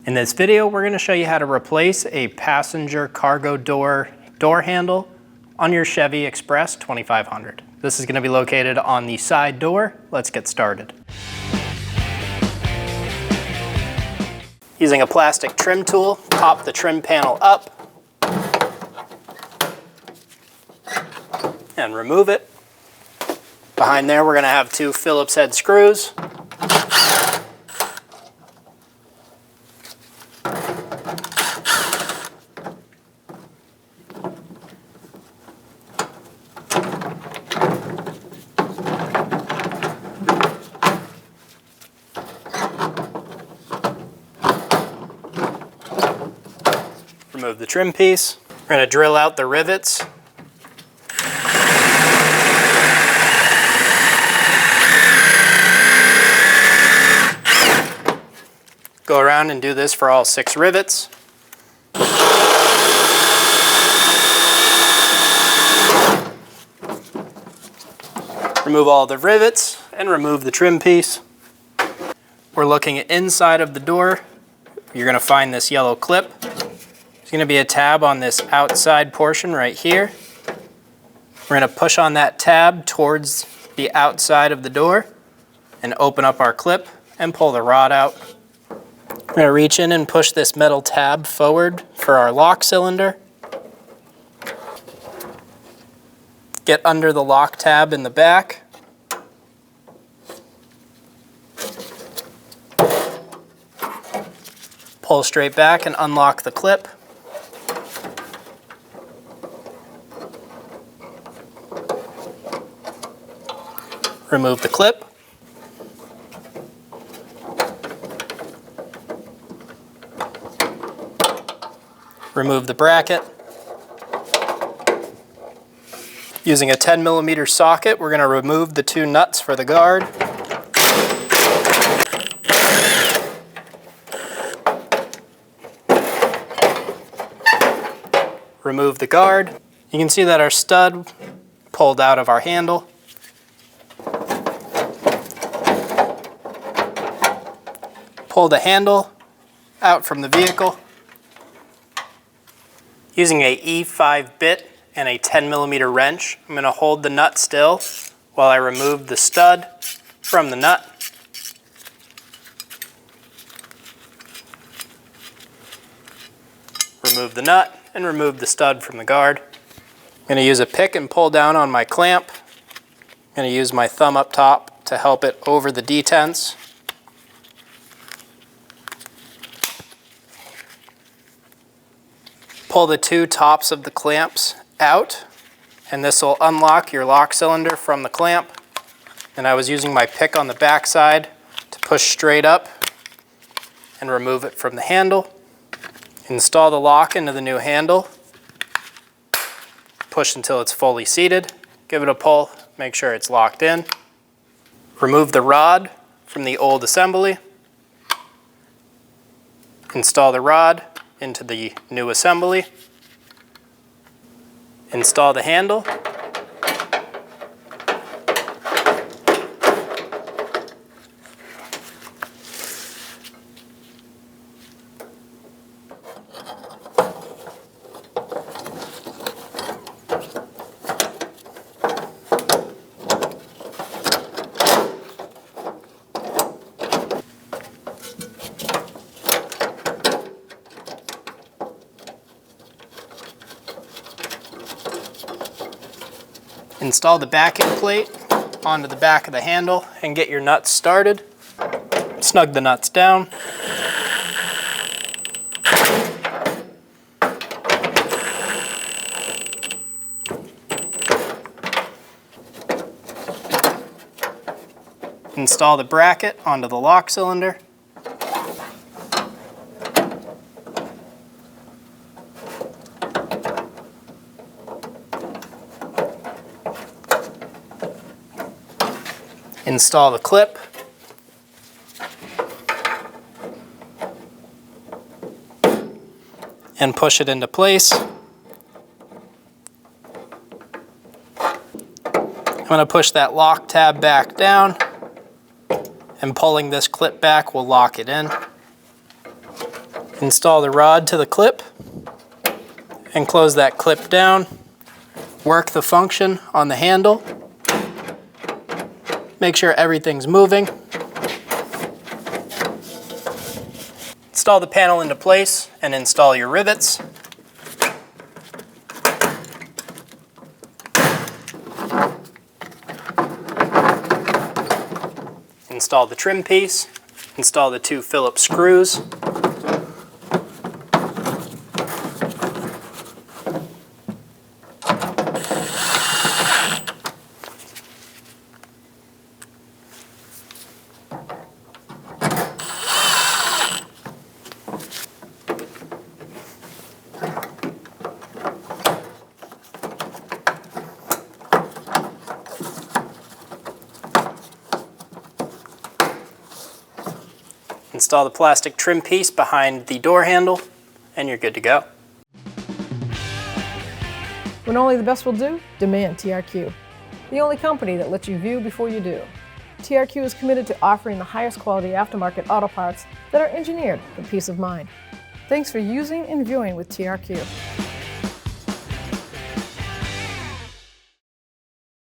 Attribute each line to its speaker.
Speaker 1: In this video, we're going to show you how to replace a passenger cargo door handle on your Chevy Express 2500. This is going to be located on the side door. Let's get started. Using a plastic trim tool, pop the trim panel up and remove it. Behind there, we're going to have two Phillips head screws. Remove the trim piece. We're going to drill out the rivets. Go around and do this for all 6 rivets. Remove all the rivets and remove the trim piece. We're looking inside of the door. You're going to find this yellow clip. There's going to be a tab on this outside portion right here. We're going to push on that tab towards the outside of the door and open up our clip and pull the rod out. We're going to reach in and push this metal tab forward for our lock cylinder. Get under the lock tab in the back. Pull straight back and unlock the clip. Remove the clip. Remove the bracket. Using a 10mm socket, we're going to remove the 2 nuts for the guard. Remove the guard. You can see that our stud pulled out of our handle. Pull the handle out from the vehicle. Using a E5 bit and a 10mm wrench, I'm going to hold the nut still while I remove the stud from the nut. Remove the nut and remove the stud from the guard. I'm going to use a pick and pull down on my clamp. I'm going to use my thumb up top to help it over the detents. Pull the 2 tops of the clamps out, and this will unlock your lock cylinder from the clamp. And I was using my pick on the back side to push straight up and remove it from the handle. Install the lock into the new handle. Push until it's fully seated. Give it a pull, make sure it's locked in. Remove the rod from the old assembly. Install the rod into the new assembly. Install the handle. Install the backing plate onto the back of the handle and get your nuts started. Snug the nuts down. Install the bracket onto the lock cylinder. Install the clip. And push it into place. I'm going to push that lock tab back down, and pulling this clip back will lock it in. Install the rod to the clip and close that clip down. Work the function on the handle. Make sure everything's moving. Install the panel into place and install your rivets. Install the trim piece. Install the 2 Phillips screws. Install the plastic trim piece behind the door handle, and you're good to go.
Speaker 2: When only the best will do, demand TRQ. The only company that lets you view before you do. TRQ is committed to offering the highest quality aftermarket auto parts that are engineered for peace of mind. Thanks for using and viewing with TRQ.